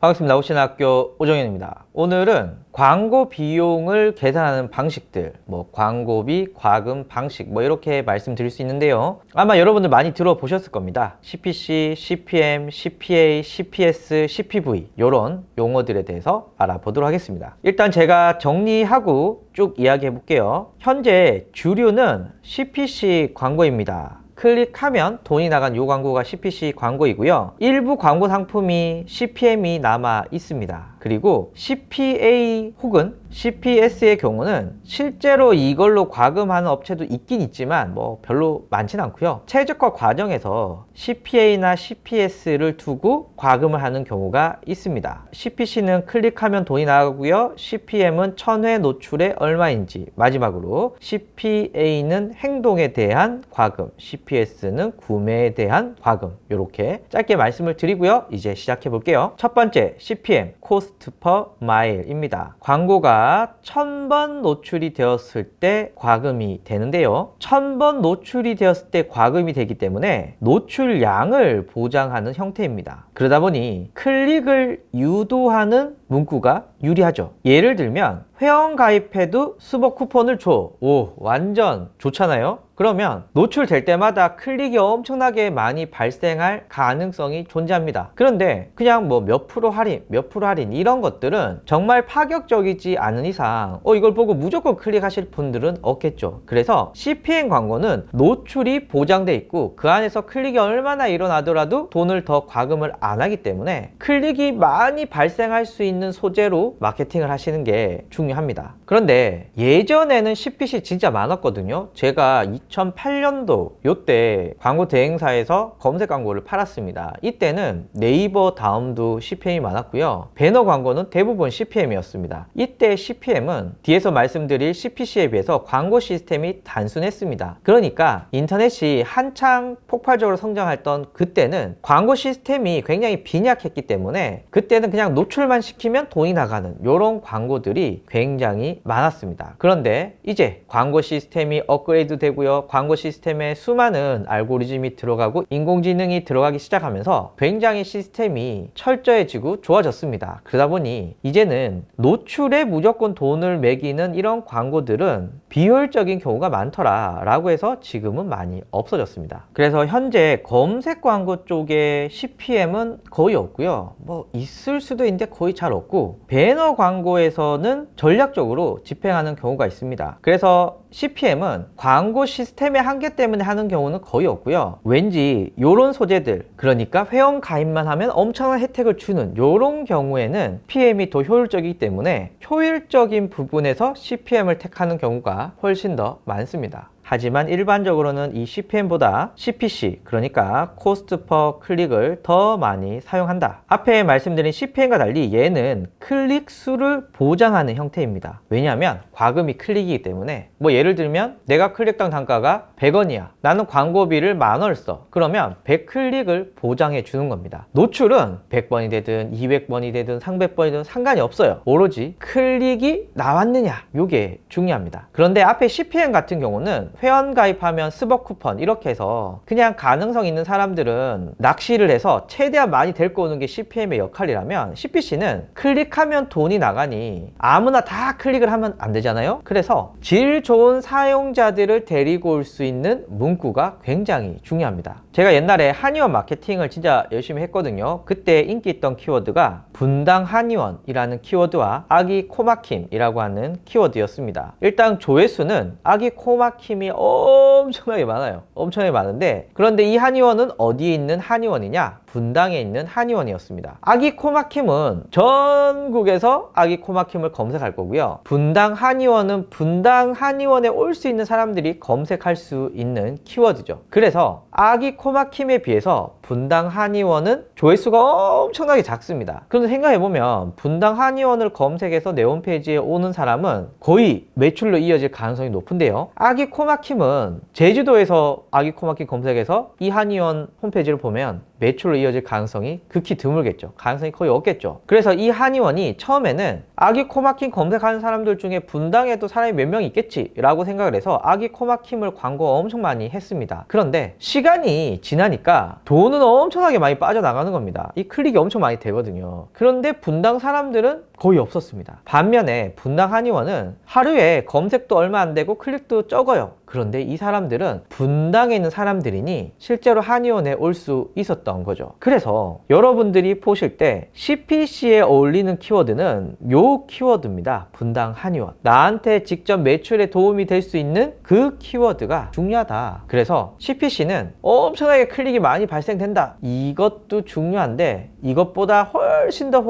반갑습니다. 오신학교 오정현입니다. 오늘은 광고 비용을 계산하는 방식들, 광고비, 과금 방식, 이렇게 말씀드릴 수 있는데요. 아마 여러분들 많이 들어보셨을 겁니다. CPC, CPM, CPA, CPS, CPV 이런 용어들에 대해서 알아보도록 하겠습니다. 일단 제가 정리하고 쭉 이야기해 볼게요. 현재 주류는 CPC 광고입니다. 클릭하면 돈이 나간 요 광고가 CPC 광고이고요. 일부 광고 상품이 CPM이 남아 있습니다. 그리고 CPA 혹은 CPS의 경우는 실제로 이걸로 과금하는 업체도 있긴 있지만 별로 많진 않고요. 최적화 과정에서 CPA나 CPS를 두고 과금을 하는 경우가 있습니다. CPC는 클릭하면 돈이 나가고요. CPM은 1000회 노출에 얼마인지, 마지막으로 CPA는 행동에 대한 과금, CPS는 구매에 대한 과금, 이렇게 짧게 말씀을 드리고요. 이제 시작해 볼게요. 첫 번째, CPM, Cost per Mile입니다. 광고가 1000번 노출이 되었을 때 과금이 되는데요. 1000번 노출이 되었을 때 과금이 되기 때문에 노출량을 보장하는 형태입니다. 그러다 보니 클릭을 유도하는 문구가 유리하죠. 예를 들면 회원 가입해도 스벅 쿠폰을 줘. 오, 완전 좋잖아요. 그러면 노출될 때마다 클릭이 엄청나게 많이 발생할 가능성이 존재합니다. 그런데 그냥 몇 프로 할인, 몇 프로 할인 이런 것들은 정말 파격적이지 않은 이상 이걸 보고 무조건 클릭하실 분들은 없겠죠. 그래서 CPM 광고는 노출이 보장돼 있고 그 안에서 클릭이 얼마나 일어나더라도 돈을 더 과금을 안 하기 때문에 클릭이 많이 발생할 수 있는 소재로 마케팅을 하시는 게 중요합니다. 그런데 예전에는 CPC 진짜 많았거든요. 제가 2008년도 요때 광고 대행사에서 검색 광고를 팔았습니다. 이때는 네이버 다음도 CPM이 많았고요. 배너 광고는 대부분 CPM이었습니다. 이때 CPM은 뒤에서 말씀드릴 CPC에 비해서 광고 시스템이 단순했습니다. 그러니까 인터넷이 한창 폭발적으로 성장했던 그때는 광고 시스템이 굉장히 빈약했기 때문에 그때는 그냥 노출만 시키면 돈이 나가는 이런 광고들이 굉장히 많았습니다. 그런데 이제 광고 시스템이 업그레이드 되고요. 광고 시스템에 수많은 알고리즘이 들어가고 인공지능이 들어가기 시작하면서 굉장히 시스템이 철저해지고 좋아졌습니다. 그러다 보니 이제는 노출에 무조건 돈을 매기는 이런 광고들은 비효율적인 경우가 많더라 라고 해서 지금은 많이 없어졌습니다. 그래서 현재 검색 광고 쪽에 CPM은 거의 없고요. 있을 수도 있는데 거의 잘 없고, 배너 광고에서는 전략적으로 집행하는 경우가 있습니다. 그래서 CPM은 광고 시스템의 한계 때문에 하는 경우는 거의 없고요. 왠지 이런 소재들, 그러니까 회원 가입만 하면 엄청난 혜택을 주는 이런 경우에는 PM이 더 효율적이기 때문에 효율적인 부분에서 CPM을 택하는 경우가 훨씬 더 많습니다. 하지만 일반적으로는 이 CPM보다 CPC, 그러니까 코스트 퍼 클릭을 더 많이 사용한다. 앞에 말씀드린 CPM과 달리 얘는 클릭 수를 보장하는 형태입니다. 왜냐하면 과금이 클릭이기 때문에 예를 들면 내가 클릭당 단가가 100원이야. 나는 광고비를 10,000원을 써. 그러면 100클릭을 보장해 주는 겁니다. 노출은 100번이 되든 200번이 되든 300번이든 상관이 없어요. 오로지 클릭이 나왔느냐, 이게 중요합니다. 그런데 앞에 CPM 같은 경우는 회원 가입하면 스벅 쿠폰 이렇게 해서 그냥 가능성 있는 사람들은 낚시를 해서 최대한 많이 데리고 오는 게 CPM의 역할이라면, CPC는 클릭하면 돈이 나가니 아무나 다 클릭을 하면 안 되잖아요. 그래서 질 좋은 사용자들을 데리고 올 수 있는 문구가 굉장히 중요합니다. 제가 옛날에 한의원 마케팅을 진짜 열심히 했거든요. 그때 인기 있던 키워드가 분당 한의원이라는 키워드와 아기 코막힘이라고 하는 키워드였습니다. 일단 조회수는 아기 코막힘이 엄청나게 많아요. 엄청나게 많은데, 그런데 이 한의원은 어디에 있는 한의원이냐? 분당에 있는 한의원이었습니다. 아기 코막힘은 전국에서 아기 코막힘을 검색할 거고요. 분당 한의원은 분당 한의원에 올 수 있는 사람들이 검색할 수 있는 키워드죠. 그래서 아기 코막힘에 비해서 분당 한의원은 조회수가 엄청나게 작습니다. 그런데 생각해보면 분당 한의원을 검색해서 내 홈페이지에 오는 사람은 거의 매출로 이어질 가능성이 높은데요. 아기 코막힘은 제주도에서 아기 코막힘 검색해서 이 한의원 홈페이지를 보면 매출로 이어질 가능성이 극히 드물겠죠. 가능성이 거의 없겠죠. 그래서 이 한의원이 처음에는 아기 코막힘 검색하는 사람들 중에 분당에도 사람이 몇 명 있겠지 라고 생각을 해서 아기 코막힘을 광고 엄청 많이 했습니다. 그런데 시간이 지나니까 돈은 돈은 엄청나게 많이 빠져나가는 겁니다. 이 클릭이 엄청 많이 되거든요. 그런데 분당 사람들은 거의 없었습니다. 반면에 분당 한의원은 하루에 검색도 얼마 안 되고 클릭도 적어요. 그런데 이 사람들은 분당에 있는 사람들이니 실제로 한의원에 올 수 있었던 거죠. 그래서 여러분들이 보실 때 CPC에 어울리는 키워드는 요 키워드입니다. 분당 한의원. 나한테 직접 매출에 도움이 될 수 있는 그 키워드가 중요하다. 그래서 CPC는 엄청나게 클릭이 많이 발생된다. 이것도 중요한데 이것보다 훨씬 더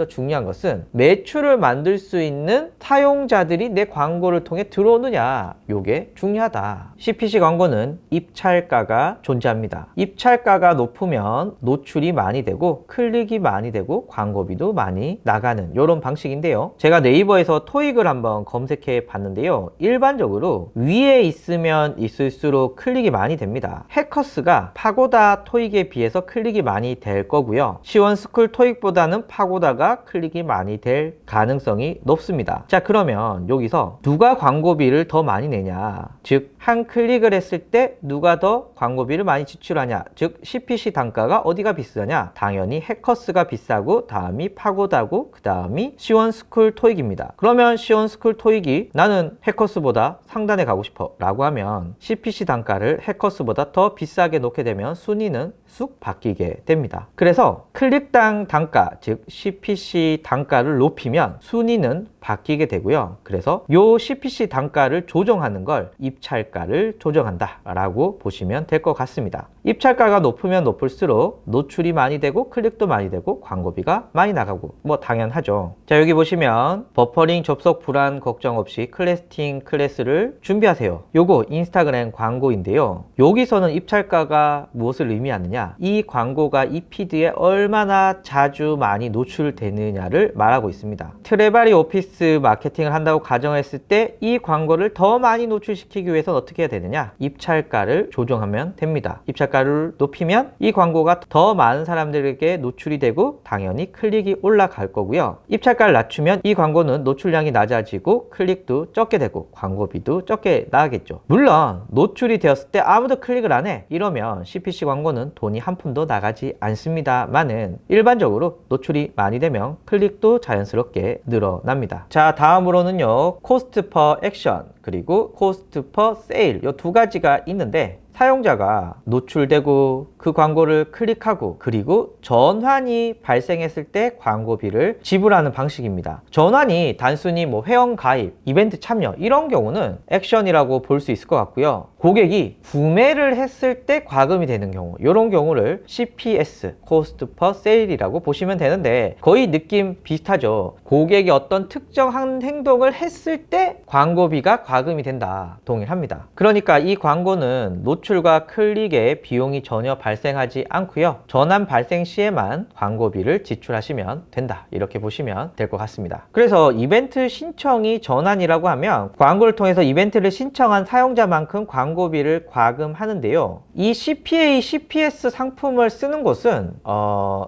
중요한 것은 매출을 만들 수 있는 사용자들이 내 광고를 통해 들어오느냐. 요게 중요하다. CPC 광고는 입찰가가 존재합니다. 입찰가가 높으면 노출이 많이 되고 클릭이 많이 되고 광고비도 많이 나가는 이런 방식인데요. 제가 네이버에서 토익을 한번 검색해 봤는데요. 일반적으로 위에 있으면 있을수록 클릭이 많이 됩니다. 해커스가 파고다 토익에 비해서 클릭이 많이 될 거고요. 시원스쿨 토익보다는 파고다가 클릭이 많이 될 가능성이 높습니다. 자, 그러면 여기서 누가 광고비를 더 많이 내냐, 즉 한 클릭을 했을 때 누가 더 광고비를 많이 지출하냐, 즉 CPC 단가가 어디가 비싸냐, 당연히 해커스가 비싸고 다음이 파고다고 그 다음이 시원스쿨 토익입니다. 그러면 시원스쿨 토익이 나는 해커스보다 상단에 가고 싶어 라고 하면 CPC 단가를 해커스보다 더 비싸게 놓게 되면 순위는 쑥 바뀌게 됩니다. 그래서 클릭당 단가, 즉 CPC 단가를 높이면 순위는 바뀌게 되고요. 그래서 요 CPC 단가를 조정하는 걸 입찰가를 조정한다 라고 보시면 될 것 같습니다. 입찰가가 높으면 높을수록 노출이 많이 되고 클릭도 많이 되고 광고비가 많이 나가고 뭐 당연하죠. 자, 여기 보시면 버퍼링 접속 불안 걱정 없이 클래스팅 클래스를 준비하세요. 요거 인스타그램 광고인데요. 여기서는 입찰가가 무엇을 의미하느냐, 이 광고가 이 피드에 얼마나 자주 많이 노출되느냐를 말하고 있습니다. 트레바리 오피스 마케팅을 한다고 가정했을 때 이 광고를 더 많이 노출시키기 위해서는 어떻게 해야 되느냐, 입찰가를 조정하면 됩니다. 입찰가를 높이면 이 광고가 더 많은 사람들에게 노출이 되고 당연히 클릭이 올라갈 거고요. 입찰가를 낮추면 이 광고는 노출량이 낮아지고 클릭도 적게 되고 광고비도 적게 나가겠죠. 물론 노출이 되었을 때 아무도 클릭을 안 해, 이러면 CPC 광고는 돈이 한 푼도 나가지 않습니다만은 일반적으로 노출이 많이 되면 클릭도 자연스럽게 늘어납니다. 자, 다음으로는요, 코스트 퍼 액션 그리고 코스트 퍼 세일, 이 두 가지가 있는데 사용자가 노출되고 그 광고를 클릭하고 그리고 전환이 발생했을 때 광고비를 지불하는 방식입니다. 전환이 단순히 뭐 회원 가입, 이벤트 참여 이런 경우는 액션이라고 볼 수 있을 것 같고요. 고객이 구매를 했을 때 과금이 되는 경우, 이런 경우를 CPS, Cost per Sale이라고 보시면 되는데 거의 느낌 비슷하죠. 고객이 어떤 특정한 행동을 했을 때 광고비가 과금이 된다, 동일합니다. 그러니까 이 광고는 노출과 클릭에 비용이 전혀 발생하지 않고요. 전환 발생 시에만 광고비를 지출하시면 된다, 이렇게 보시면 될 것 같습니다. 그래서 이벤트 신청이 전환이라고 하면 광고를 통해서 이벤트를 신청한 사용자만큼 광고비를 과금하는데요. 이 CPA, CPS 상품을 쓰는 곳은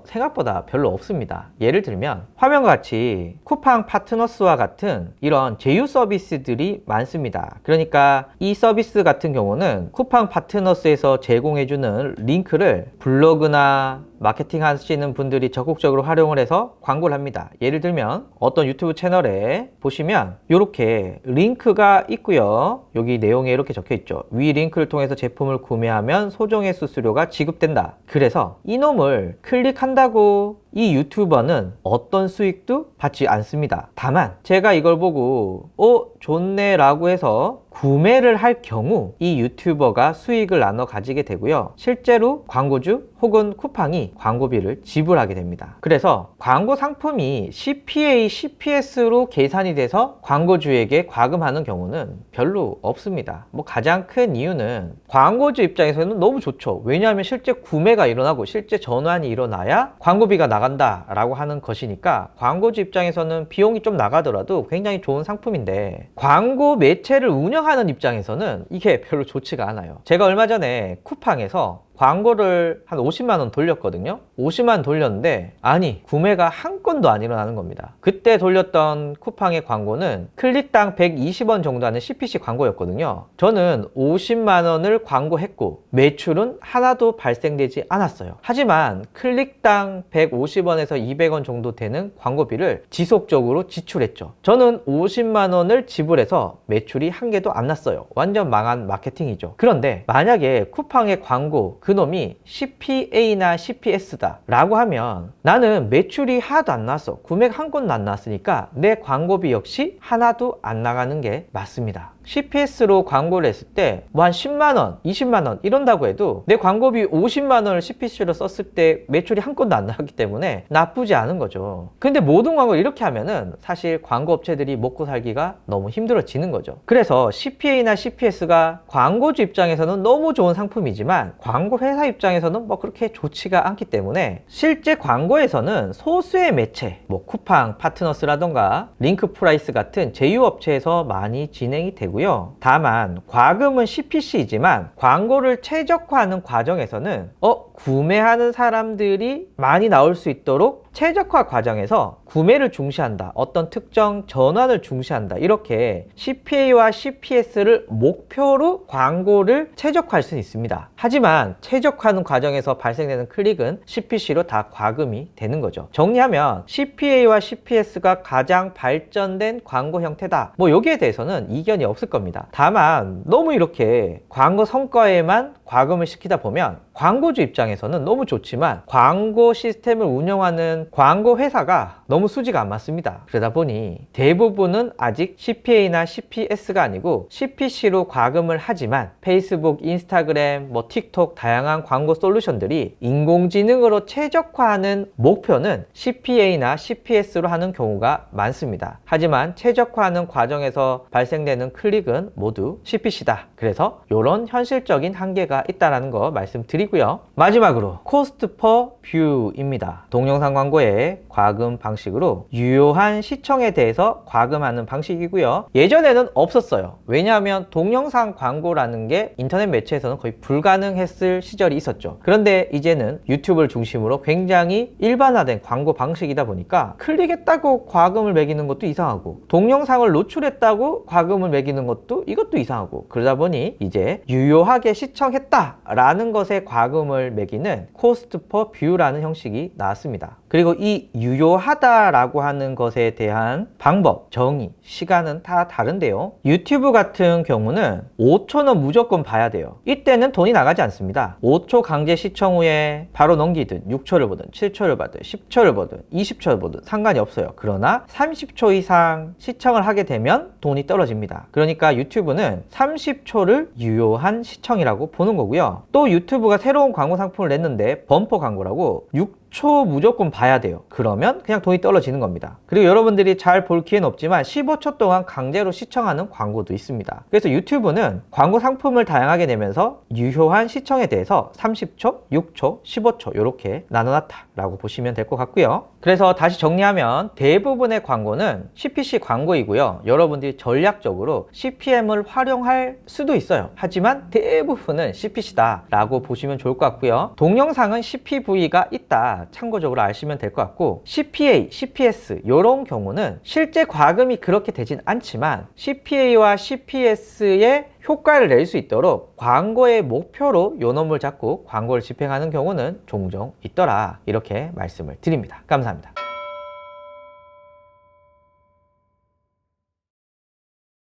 생각보다 별로 없습니다. 예를 들면 화면과 같이 쿠팡 파트너스와 같은 이런 제휴 서비스들이 많습니다. 그러니까 이 서비스 같은 경우는 쿠팡 파트너스에서 제공해주는 링크를 블로그나 마케팅 하시는 분들이 적극적으로 활용을 해서 광고를 합니다. 예를 들면 어떤 유튜브 채널에 보시면 이렇게 링크가 있고요. 여기 내용에 이렇게 적혀 있죠. 위 링크를 통해서 제품을 구매하면 소정의 수수료가 지급된다. 그래서 이놈을 클릭한다고 이 유튜버는 어떤 수익도 받지 않습니다. 다만 제가 이걸 보고 좋네 라고 해서 구매를 할 경우 이 유튜버가 수익을 나눠 가지게 되고요. 실제로 광고주 혹은 쿠팡이 광고비를 지불하게 됩니다. 그래서 광고 상품이 CPA, CPS로 계산이 돼서 광고주에게 과금하는 경우는 별로 없습니다. 뭐 가장 큰 이유는 광고주 입장에서는 너무 좋죠. 왜냐하면 실제 구매가 일어나고 실제 전환이 일어나야 광고비가 나간다 라고 하는 것이니까 광고주 입장에서는 비용이 좀 나가더라도 굉장히 좋은 상품인데 광고 매체를 운영하는 입장에서는 이게 별로 좋지가 않아요. 제가 얼마 전에 쿠팡에서 광고를 한 50만 원 돌렸거든요. 50만 원 돌렸는데 아니 구매가 한 건도 안 일어나는 겁니다. 그때 돌렸던 쿠팡의 광고는 클릭당 120원 정도 하는 CPC 광고였거든요. 저는 50만 원을 광고했고 매출은 하나도 발생되지 않았어요. 하지만 클릭당 150원에서 200원 정도 되는 광고비를 지속적으로 지출했죠. 저는 50만 원을 지불해서 매출이 한 개도 안 났어요. 완전 망한 마케팅이죠. 그런데 만약에 쿠팡의 광고 그놈이 CPA나 CPS다 라고 하면 나는 매출이 하나도 안 나왔어. 구매가 한 건도 안 나왔으니까 내 광고비 역시 하나도 안 나가는 게 맞습니다. CPS로 광고를 했을 때 뭐 한 10만원, 20만원 이런다고 해도 내 광고비 50만원을 CPC로 썼을 때 매출이 한 건도 안 나왔기 때문에 나쁘지 않은 거죠. 근데 모든 광고를 이렇게 하면은 사실 광고 업체들이 먹고 살기가 너무 힘들어지는 거죠. 그래서 CPA나 CPS가 광고주 입장에서는 너무 좋은 상품이지만 광고 회사 입장에서는 뭐 그렇게 좋지가 않기 때문에 실제 광고에서는 소수의 매체, 뭐 쿠팡, 파트너스라던가 링크프라이스 같은 제휴업체에서 많이 진행이 되고 다만 과금은 CPC이지만 광고를 최적화하는 과정에서는 구매하는 사람들이 많이 나올 수 있도록 최적화 과정에서 구매를 중시한다, 어떤 특정 전환을 중시한다, 이렇게 CPA와 CPS를 목표로 광고를 최적화할 수 있습니다. 하지만 최적화하는 과정에서 발생되는 클릭은 CPC로 다 과금이 되는 거죠. 정리하면 CPA와 CPS가 가장 발전된 광고 형태다, 뭐 여기에 대해서는 이견이 없을 겁니다. 다만 너무 이렇게 광고 성과에만 과금을 시키다 보면 광고주 입장에서는 너무 좋지만 광고 시스템을 운영하는 광고 회사가 너무 수지가 안 맞습니다. 그러다 보니 대부분은 아직 CPA나 CPS가 아니고 CPC로 과금을 하지만 페이스북, 인스타그램, 뭐 틱톡 다양한 광고 솔루션들이 인공지능으로 최적화하는 목표는 CPA나 CPS로 하는 경우가 많습니다. 하지만 최적화하는 과정에서 발생되는 클릭은 모두 CPC다. 그래서 이런 현실적인 한계가 있다는 거 말씀드리고요. 마지막으로 코스트 퍼 뷰입니다. 동영상 광고의 과금 방식으로 유효한 시청에 대해서 과금하는 방식이고요. 예전에는 없었어요. 왜냐하면 동영상 광고라는 게 인터넷 매체에서는 거의 불가능했을 시절이 있었죠. 그런데 이제는 유튜브를 중심으로 굉장히 일반화된 광고 방식이다 보니까 클릭했다고 과금을 매기는 것도 이상하고 동영상을 노출했다고 과금을 매기는 것도 이것도 이상하고, 그러다 보니 이제 유효하게 시청했다 라는 것에 과금을 매기는 코스트 퍼 뷰라는 형식이 나왔습니다. 그리고 이 유효하다라고 하는 것에 대한 방법, 정의, 시간은 다 다른데요. 유튜브 같은 경우는 5초는 무조건 봐야 돼요. 이때는 돈이 나가지 않습니다. 5초 강제 시청 후에 바로 넘기든 6초를 보든 7초를 보든 10초를 보든 20초를 보든 상관이 없어요. 그러나 30초 이상 시청을 하게 되면 돈이 떨어집니다. 그러니까 유튜브는 30초를 유효한 시청이라고 보는 거고요. 또 유튜브가 새로운 광고 상품을 냈는데 범퍼 광고라고 6초 무조건 봐야 돼요. 그러면 그냥 돈이 떨어지는 겁니다. 그리고 여러분들이 잘 볼 기회는 없지만 15초 동안 강제로 시청하는 광고도 있습니다. 그래서 유튜브는 광고 상품을 다양하게 내면서 유효한 시청에 대해서 30초, 6초, 15초 이렇게 나눠놨다라고 보시면 될 것 같고요. 그래서 다시 정리하면 대부분의 광고는 CPC 광고이고요. 여러분들이 전략적으로 CPM을 활용할 수도 있어요. 하지만 대부분은 CPC다 라고 보시면 좋을 것 같고요. 동영상은 CPV가 있다, 참고적으로 아시면 될 것 같고, CPA, CPS 이런 경우는 실제 과금이 그렇게 되진 않지만 CPA와 CPS의 효과를 낼 수 있도록 광고의 목표로 요놈을 잡고 광고를 집행하는 경우는 종종 있더라, 이렇게 말씀을 드립니다. 감사합니다.